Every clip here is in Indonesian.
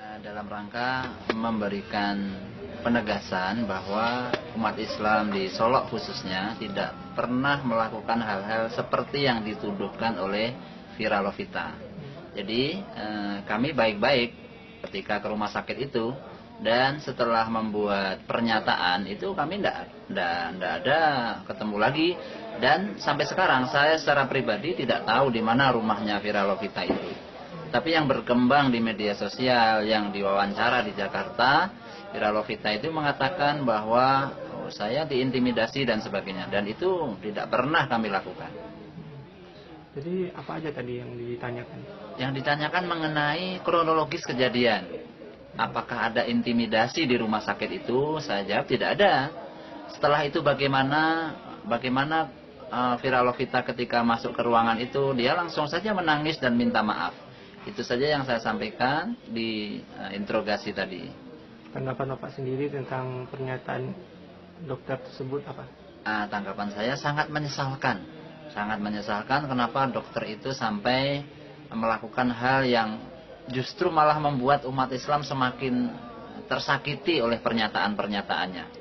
Dalam rangka memberikan penegasan bahwa umat Islam di Solok khususnya tidak pernah melakukan hal-hal seperti yang dituduhkan oleh Viralovita. Jadi kami baik-baik ketika ke rumah sakit itu, dan setelah membuat pernyataan itu kami tidak ada ketemu lagi, dan sampai sekarang saya secara pribadi tidak tahu di mana rumahnya Viralovita itu. Tapi yang berkembang di media sosial, yang diwawancara di Jakarta, Viralovita itu mengatakan bahwa saya diintimidasi dan sebagainya, dan itu tidak pernah kami lakukan. Jadi apa aja tadi yang ditanyakan? Yang ditanyakan mengenai kronologis kejadian. Apakah ada intimidasi di rumah sakit itu? Saya jawab tidak ada. Setelah itu bagaimana Viralovita ketika masuk ke ruangan itu, dia langsung saja menangis dan minta maaf. Itu saja yang saya sampaikan di interogasi tadi. Tanggapan Bapak sendiri tentang pernyataan dokter tersebut apa? Tanggapan saya sangat menyesalkan. Sangat menyesalkan kenapa dokter itu sampai melakukan hal yang justru malah membuat umat Islam semakin tersakiti oleh pernyataan-pernyataannya.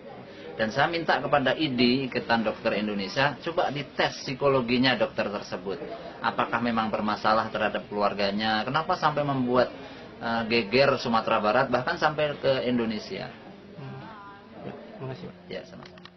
Dan saya minta kepada IDI, Ikatan Dokter Indonesia, coba dites psikologinya dokter tersebut. Apakah memang bermasalah terhadap keluarganya? Kenapa sampai membuat geger Sumatera Barat, bahkan sampai ke Indonesia? Ya, terima kasih. Ya, sama-sama.